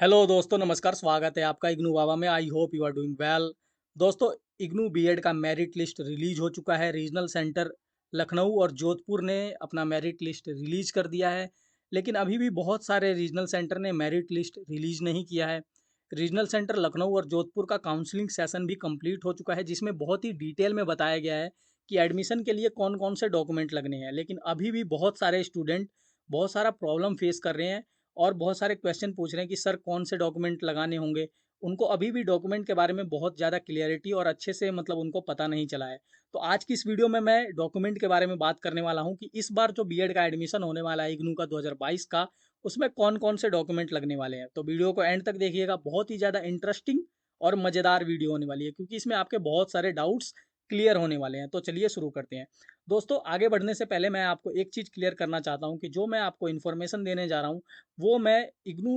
Hello दोस्तों, नमस्कार। स्वागत है आपका इग्नू बाबा में। I hope you are doing well. दोस्तों, इग्नू बीएड का मेरिट लिस्ट रिलीज हो चुका है। रीजनल सेंटर लखनऊ और जोधपुर ने अपना मेरिट लिस्ट रिलीज कर दिया है, लेकिन अभी भी बहुत सारे रीजनल सेंटर ने मेरिट लिस्ट रिलीज नहीं किया है। रीजनल सेंटर लखनऊ और जोधपुर का काउंसलिंग सेशन भी कंप्लीट हो चुका है, जिसमें बहुत ही डिटेल में बताया गया है कि एडमिशन के लिए कौन कौन से डॉक्यूमेंट लगने हैं। लेकिन अभी भी बहुत सारे स्टूडेंट बहुत सारा प्रॉब्लम फेस कर रहे हैं और बहुत सारे क्वेश्चन पूछ रहे हैं कि सर कौन से डॉक्यूमेंट लगाने होंगे। उनको अभी भी डॉक्यूमेंट के बारे में बहुत ज़्यादा क्लियरिटी और अच्छे से उनको पता नहीं चला है। तो आज की इस वीडियो में मैं डॉक्यूमेंट के बारे में बात करने वाला हूँ कि इस बार जो बीएड का एडमिशन होने वाला है इग्नू का 2022 का, उसमें कौन कौन से डॉक्यूमेंट लगने वाले हैं। तो वीडियो को एंड तक देखिएगा, बहुत ही ज़्यादा इंटरेस्टिंग और मज़ेदार वीडियो होने वाली है, क्योंकि इसमें आपके बहुत सारे डाउट्स क्लियर होने वाले हैं। तो चलिए शुरू करते हैं। दोस्तों, आगे बढ़ने से पहले मैं आपको एक चीज़ क्लियर करना चाहता हूँ कि जो मैं आपको इन्फॉर्मेशन देने जा रहा हूँ, वो मैं इग्नू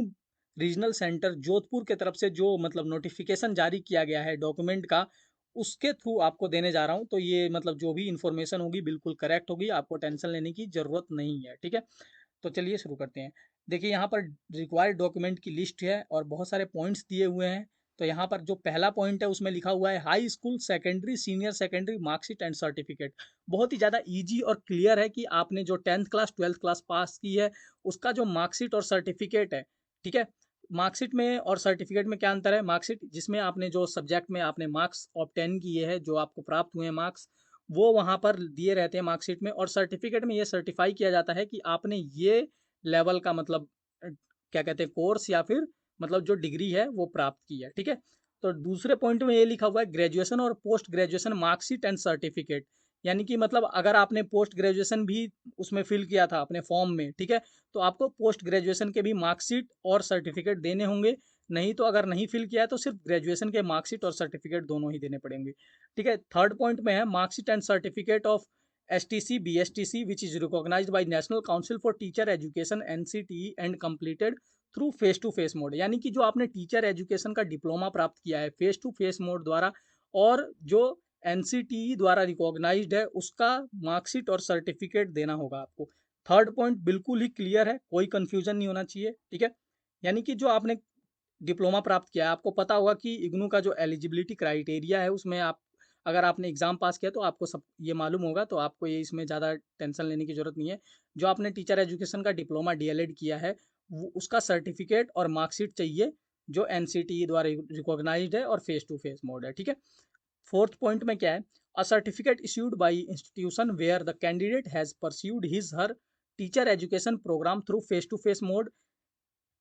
रीजनल सेंटर जोधपुर के तरफ से जो नोटिफिकेशन जारी किया गया है डॉक्यूमेंट का, उसके थ्रू आपको देने जा रहा हूँ। तो ये जो भी इन्फॉर्मेशन होगी बिल्कुल करेक्ट होगी, आपको टेंशन लेने की ज़रूरत नहीं है। ठीक है, तो चलिए शुरू करते हैं। देखिए, यहाँ पर रिक्वायर्ड डॉक्यूमेंट की लिस्ट है और बहुत सारे पॉइंट्स दिए हुए हैं। तो यहाँ पर जो पहला पॉइंट है उसमें लिखा हुआ है high school, secondary, senior secondary marksheet and certificate. बहुत ही ज़्यादा इजी और क्लियर है कि आपने जो 10th class 12th class pass की है, उसका जो मार्कशीट और सर्टिफिकेट है। ठीक है, मार्कशीट में और सर्टिफिकेट में क्या अंतर है? मार्कशीट जिसमें आपने जो सब्जेक्ट में आपने मार्क्स ऑब्टेन किए हैं, जो आपको प्राप्त हुए हैं मार्क्स, वो वहाँ पर दिए रहते हैं मार्कशीट में। और सर्टिफिकेट में ये सर्टिफाई किया जाता है कि आपने ये लेवल का क्या कहते हैं, कोर्स या फिर जो डिग्री है वो प्राप्त की है। ठीक है, तो दूसरे पॉइंट में ये लिखा हुआ है ग्रेजुएशन और post graduation marksheet and certificate. यानी कि अगर आपने पोस्ट ग्रेजुएशन भी उसमें फिल किया था अपने फॉर्म में, ठीक है, तो आपको पोस्ट ग्रेजुएशन के भी मार्कशीट और सर्टिफिकेट देने होंगे। नहीं तो अगर नहीं फिल किया है तो सिर्फ ग्रेजुएशन के मार्कशीट और सर्टिफिकेट दोनों ही देने पड़ेंगे। ठीक है, थर्ड पॉइंट में है marksheet and certificate of STC, BSTC, which is recognized by National Council for Teacher Education NCTE and completed through face to face mode. यानी कि जो आपने टीचर एजुकेशन का डिप्लोमा प्राप्त किया है फेस टू फेस मोड द्वारा, और जो NCTE द्वारा रिकॉग्नाइज्ड है, उसका मार्कशीट और सर्टिफिकेट देना होगा आपको। थर्ड पॉइंट बिल्कुल ही क्लियर है, कोई कंफ्यूजन नहीं होना चाहिए। ठीक है, यानी कि जो आपने डिप्लोमा प्राप्त किया है, आपको पता होगा कि इग्नू का जो एलिजिबिलिटी क्राइटेरिया है उसमें आप, अगर आपने एग्जाम पास किया तो आपको सब ये मालूम होगा, तो आपको ये इसमें ज़्यादा टेंशन लेने की ज़रूरत नहीं है। जो आपने टीचर एजुकेशन का डिप्लोमा DLED किया है, वो उसका सर्टिफिकेट और मार्कशीट चाहिए, जो NCTE द्वारा रिकॉग्नाइज्ड है और फेस टू फेस मोड है। ठीक है, फोर्थ पॉइंट में क्या है? A certificate issued by institution where the candidate has pursued his her teacher education programme through face to face mode,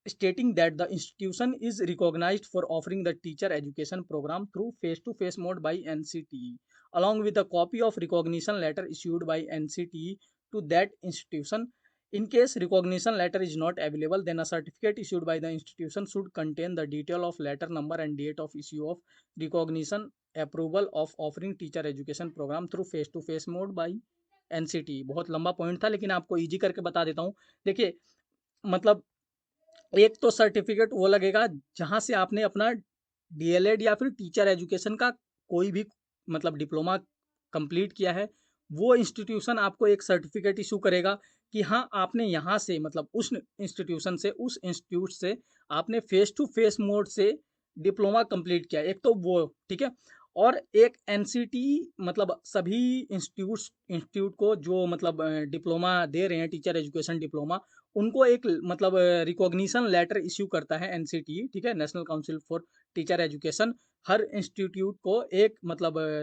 stating that the institution is recognized for offering the teacher education program through face-to-face mode by NCTE, along with a copy of recognition letter issued by NCTE to that institution. In case recognition letter is not available, then a certificate issued by the institution should contain the detail of letter number and date of issue of recognition approval of offering teacher education program through face-to-face mode by NCTE। बहुत लंबा point था, लेकिन आपको easy करके बता देता हूँ। देखिए, मतलब एक तो सर्टिफिकेट वो लगेगा जहाँ से आपने अपना DLED या फिर टीचर एजुकेशन का कोई भी डिप्लोमा कंप्लीट किया है। वो इंस्टीट्यूशन आपको एक सर्टिफिकेट इशू करेगा कि हाँ, आपने यहाँ से उस इंस्टीट्यूशन से, उस इंस्टीट्यूट से आपने फेस टू फेस मोड से डिप्लोमा कंप्लीट किया। एक तो वो, ठीक है। और एक NCT, सभी इंस्टीट्यूट को जो डिप्लोमा दे रहे हैं, टीचर एजुकेशन डिप्लोमा, उनको एक रिकॉग्निशन लेटर इश्यू करता है NCTE। ठीक है, national council for teacher education her institute को एक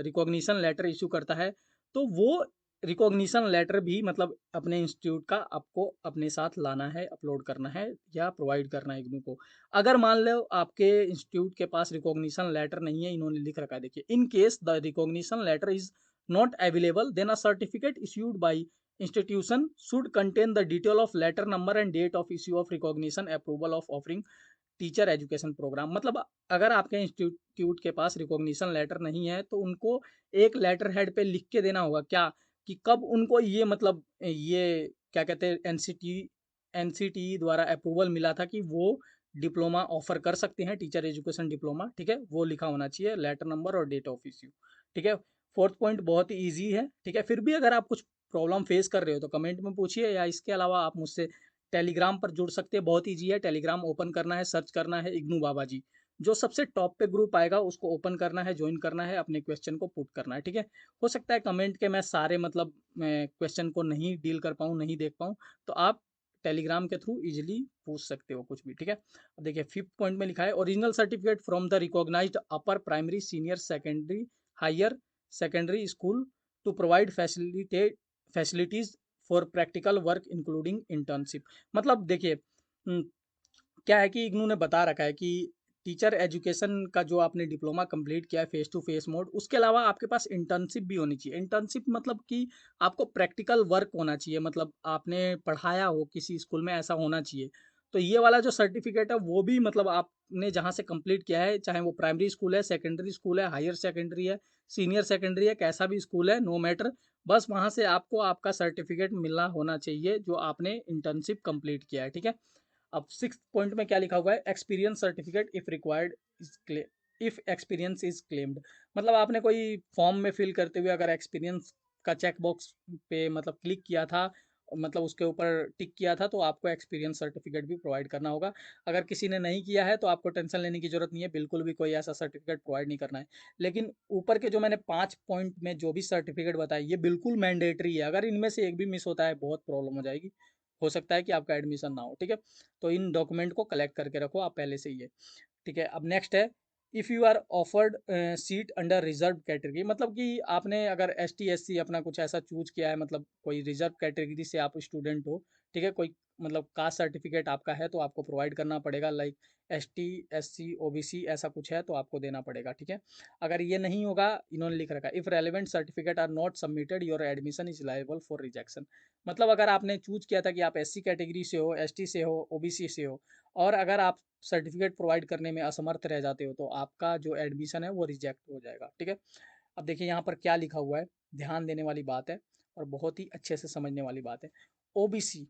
रिकॉग्निशन लेटर इशू करता है। तो वो रिकॉग्निशन लेटर भी अपने इंस्टीट्यूट का आपको अपने साथ लाना है, अपलोड करना है या प्रोवाइड करना है इग्नू को। अगर मान लो आपके इंस्टीट्यूट के पास रिकॉग्निशन लेटर नहीं है, इन्होंने लिख रखा है, देखिए, in case the recognition letter is not available, then a certificate issued by institution should contain the detail of letter number and date of issue of recognition approval of offering teacher education programme. अगर आपके institute के पास recognition letter नहीं है, तो उनको एक letter head पे लिख के देना होगा क्या, कि कब उनको ये क्या कहते हैं, NCTE द्वारा अप्रूवल मिला था कि वो डिप्लोमा ऑफर कर सकते हैं, टीचर एजुकेशन डिप्लोमा। ठीक है, वो लिखा होना चाहिए, लेटर नंबर और डेट ऑफ इश्यू। ठीक है, फोर्थ पॉइंट बहुत ही ईजी है। ठीक है, फिर भी अगर आप कुछ प्रॉब्लम फेस कर रहे हो तो कमेंट में पूछिए, या इसके अलावा आप मुझसे टेलीग्राम पर जुड़ सकते हैं, बहुत ईजी है। टेलीग्राम ओपन करना है, सर्च करना है इग्नू बाबा जी, जो सबसे टॉप पे ग्रुप आएगा उसको ओपन करना है, ज्वाइन करना है, अपने क्वेश्चन को पुट करना है, ठीक है। हो सकता है कमेंट के मैं सारे मतलब क्वेश्चन को नहीं डील कर पाऊँ, नहीं देख पाऊँ, तो आप टेलीग्राम के थ्रू इजीली पूछ सकते हो कुछ भी, ठीक है। अब देखिए 5th पॉइंट में लिखा है original certificate from the recognised upper primary senior secondary higher secondary school to provide facilities for practical work including internship. मतलब देखिए क्या है कि इग्नू ने बता रखा है कि टीचर एजुकेशन का जो आपने डिप्लोमा कंप्लीट किया है फेस टू फेस मोड, उसके अलावा आपके पास इंटर्नशिप भी होनी चाहिए। इंटर्नशिप मतलब कि आपको प्रैक्टिकल वर्क होना चाहिए, मतलब आपने पढ़ाया हो किसी स्कूल में, ऐसा होना चाहिए। तो ये वाला जो सर्टिफिकेट है वो भी मतलब आपने जहाँ से कंप्लीट किया है, चाहे वो प्राइमरी स्कूल है, सेकेंडरी स्कूल है, हायर सेकेंडरी है, सीनियर सेकेंडरी है, कैसा भी स्कूल है, नो मैटर, बस वहाँ से आपको आपका सर्टिफिकेट मिलना होना चाहिए जो आपने इंटर्नशिप कंप्लीट किया है, ठीक है। अब 6th पॉइंट में क्या लिखा हुआ है, experience certificate if required if experience is claimed. मतलब आपने कोई फॉर्म में फिल करते हुए अगर एक्सपीरियंस का चेक बॉक्स पे मतलब क्लिक किया था, मतलब उसके ऊपर टिक किया था, तो आपको एक्सपीरियंस सर्टिफिकेट भी प्रोवाइड करना होगा। अगर किसी ने नहीं किया है तो आपको टेंशन लेने की जरूरत नहीं है, बिल्कुल भी कोई ऐसा सर्टिफिकेट प्रोवाइड नहीं करना है। लेकिन ऊपर के जो मैंने 5 पॉइंट में जो भी सर्टिफिकेट बताए ये बिल्कुल मैंडेटरी है, अगर इनमें से एक भी मिस होता है बहुत प्रॉब्लम हो जाएगी, हो सकता है कि आपका एडमिशन ना हो, ठीक है। तो इन डॉक्यूमेंट को कलेक्ट करके रखो आप पहले से ही है, ठीक है। अब नेक्स्ट है if you are offered seat under reserve category. मतलब कि आपने अगर एस टी एस सी अपना कुछ ऐसा चूज किया है, मतलब कोई रिजर्व कैटेगरी से आप स्टूडेंट हो, ठीक है, कोई मतलब कास्ट सर्टिफिकेट आपका है तो आपको प्रोवाइड करना पड़ेगा, like S T S C O B C ऐसा कुछ है तो आपको देना पड़ेगा, ठीक है। अगर ये नहीं होगा, इन्होंने लिख रखा if relevant certificate are not submitted your admission is liable for rejection. मतलब अगर आपने चूज किया था कि आप एस सी कैटेगरी से हो, एस टी से हो, ओ बी सी से हो, और अगर आप सर्टिफिकेट प्रोवाइड करने में असमर्थ रह जाते हो तो आपका जो एडमिशन है वो रिजेक्ट हो जाएगा, ठीक है। अब देखिए यहाँ पर क्या लिखा हुआ है, ध्यान देने वाली बात है और बहुत ही अच्छे से समझने वाली बात है। ओबीसी,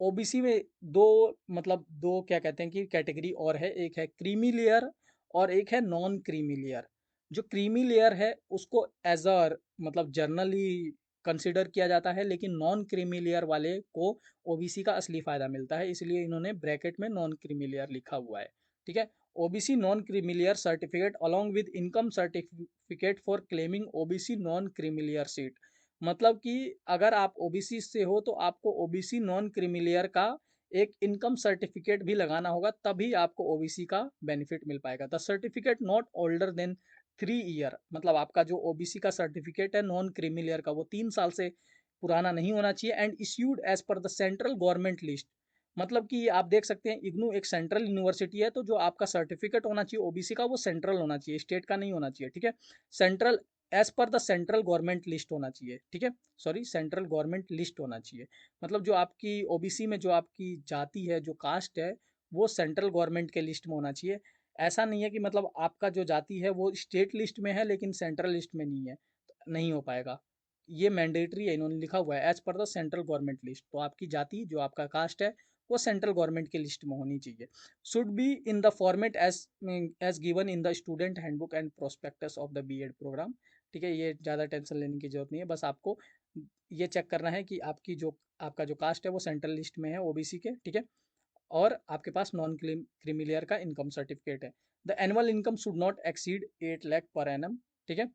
ओबीसी में दो मतलब दो क्या कहते हैं कि कैटेगरी और है, एक है क्रीमी लेयर और एक है नॉन क्रीमी लेयर। जो क्रीमी लेयर है उसको एज अ मतलब जर्नली कंसिडर किया जाता है, लेकिन नॉन क्रीमी लेयर वाले को ओबीसी का असली फायदा मिलता है, इसलिए इन्होंने ब्रैकेट में नॉन क्रीमी लेयर लिखा हुआ है, ठीक है। OBC non creamy layer certificate along with income certificate for claiming OBC non creamy layer seat. मतलब कि अगर आप ओबीसी से हो तो आपको ओबीसी नॉन क्रीमी लेयर का एक इनकम सर्टिफिकेट भी लगाना होगा, तभी आपको ओबीसी का बेनिफिट मिल पाएगा। The certificate not older than 3 year. मतलब आपका जो ओबीसी का सर्टिफिकेट है नॉन क्रीमी लेयर का वो 3 साल से पुराना नहीं होना चाहिए, and issued as per the central government list. मतलब कि आप देख सकते हैं इग्नू एक सेंट्रल यूनिवर्सिटी है, तो जो आपका सर्टिफिकेट होना चाहिए ओबीसी का वो सेंट्रल होना चाहिए, स्टेट का नहीं होना चाहिए, ठीक है। Central as per the central government list होना चाहिए, ठीक है। सॉरी, सेंट्रल गवर्नमेंट लिस्ट होना चाहिए। मतलब जो आपकी ओबीसी में जो आपकी जाति है, जो कास्ट है, वो सेंट्रल गवर्नमेंट के लिस्ट में होना चाहिए। ऐसा नहीं है कि मतलब आपका जो जाति है वो स्टेट लिस्ट में है लेकिन सेंट्रल लिस्ट में नहीं है, तो नहीं हो पाएगा। ये मैंडेटरी है, इन्होंने लिखा हुआ है as per the central government list. तो आपकी जाति जो आपका कास्ट है वो सेंट्रल गवर्नमेंट के लिस्ट में होनी चाहिए। Should be in the format as given in the student handbook and prospectus of the BEd programme, ठीक है। ये ज़्यादा टेंशन लेने की जरूरत नहीं है, बस आपको ये चेक करना है कि आपका जो कास्ट है वो सेंट्रल लिस्ट में है ओबीसी के, ठीक है। और आपके पास नॉन क्रीमी लेयर का इनकम सर्टिफिकेट है। The annual income should not exceed 8 lakh per annum, ठीक है।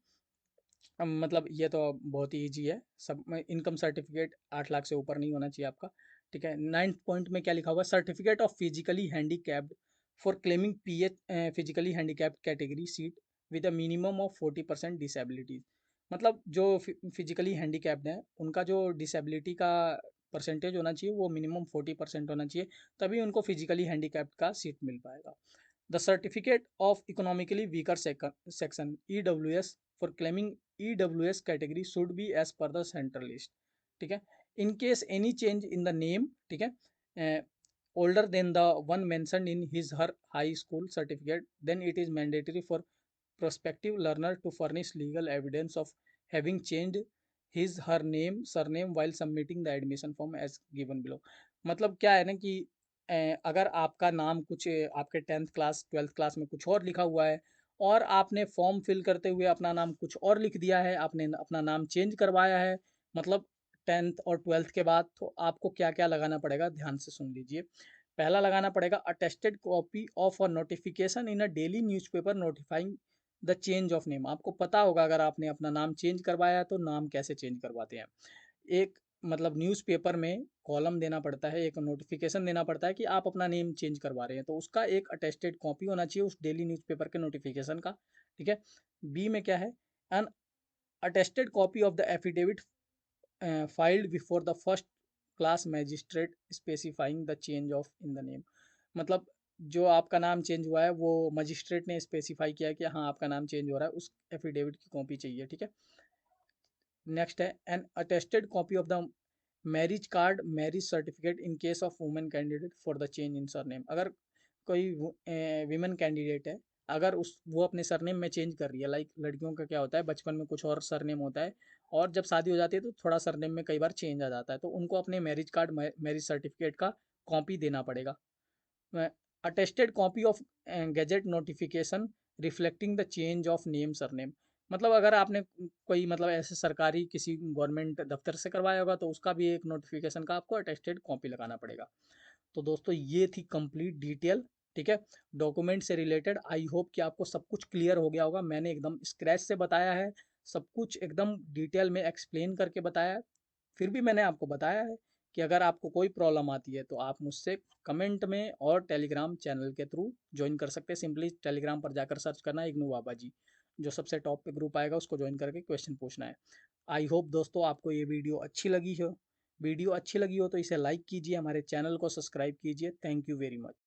मतलब ये तो बहुत ही ईजी है, सब में इनकम सर्टिफिकेट 8 लाख से ऊपर नहीं होना चाहिए आपका, ठीक है। 9th पॉइंट में क्या लिखा हुआ है, certificate of physically handicapped for claiming pH physically handicapped category seat with a minimum of 40% disabilities. मतलब जो फिजिकली हैंडीकैप्ड हैं उनका जो डिसेबिलिटी का परसेंटेज होना चाहिए वो मिनिमम 40% होना चाहिए, तभी उनको फिजिकली हैंडीकैप्ड का सीट मिल पाएगा। The certificate of economically weaker section EWS for claiming EWS category should be as per the central list, ठीक है। In case any change in the name, ठीक है, older than the one mentioned in his her high school certificate, then it is mandatory for prospective learner to furnish legal evidence of having changed his her name surname while submitting the admission form as given below। मतलब क्या है ना कि अगर आपका नाम कुछ आपके 10th क्लास 12th क्लास में कुछ और लिखा हुआ है और आपने फॉर्म फिल करते हुए अपना नाम कुछ और लिख दिया है, आपने अपना नाम चेंज करवाया है, मतलब 10th और 12th के बाद तो आपको क्या क्या लगाना पड़ेगा, ध्यान से सुन लीजिए। पहला लगाना पड़ेगा attested copy of a notification in a daily newspaper notifying the change of name. आपको पता होगा अगर आपने अपना नाम चेंज करवाया है तो नाम कैसे चेंज करवाते हैं। एक मतलब न्यूज़पेपर में कॉलम देना पड़ता है, एक नोटिफिकेशन देना पड़ता है कि आप अपना नेम चेंज करवा रहे हैं, तो उसका एक अटेस्टेड कॉपी होना चाहिए उस डेली न्यूज़पेपर के नोटिफिकेशन का। ठीक है। बी में क्या है, an attested copy of the affidavit filed before the first class magistrate specifying the change of in the name। मतलब जो आपका नाम चेंज हुआ है वो मजिस्ट्रेट ने स्पेसिफाई किया है कि हाँ आपका नाम चेंज हो रहा है, उस एफिडेविट की कॉपी चाहिए। ठीक है। नेक्स्ट है an attested copy of the marriage card marriage certificate in case of women candidate for the change in surname. अगर कोई विमेन कैंडिडेट है, अगर उस वो अपने सरनेम में चेंज कर रही है, लाइक लड़कियों का क्या होता है बचपन में कुछ और सरनेम होता है और जब शादी हो जाती है तो थोड़ा सरनेम में कई बार चेंज आ जाता है, तो उनको अपने मैरिज कार्ड मैरिज सर्टिफिकेट का कॉपी देना पड़ेगा। Attested copy of gadget notification reflecting the change of name surname. मतलब अगर आपने कोई मतलब ऐसे सरकारी किसी गवर्नमेंट दफ्तर से करवाया होगा तो उसका भी एक नोटिफिकेशन का आपको अटेस्टेड कॉपी लगाना पड़ेगा। तो दोस्तों ये थी कंप्लीट डिटेल। ठीक है, डॉक्यूमेंट से रिलेटेड। आई होप कि आपको सब कुछ क्लियर हो गया होगा। मैंने एकदम स्क्रैच से बताया है, सब कुछ एकदम डिटेल में एक्सप्लेन करके बताया है। फिर भी मैंने आपको बताया है कि अगर आपको कोई प्रॉब्लम आती है तो आप मुझसे कमेंट में और टेलीग्राम चैनल के थ्रू ज्वाइन कर सकते हैं। सिंपली टेलीग्राम पर जाकर सर्च करना है इग्नू बाबा जी, जो सबसे टॉप पे ग्रुप आएगा उसको ज्वाइन करके क्वेश्चन पूछना है। आई होप दोस्तों आपको ये वीडियो अच्छी लगी हो। वीडियो अच्छी लगी हो तो इसे लाइक कीजिए, हमारे चैनल को सब्सक्राइब कीजिए। Thank you very much.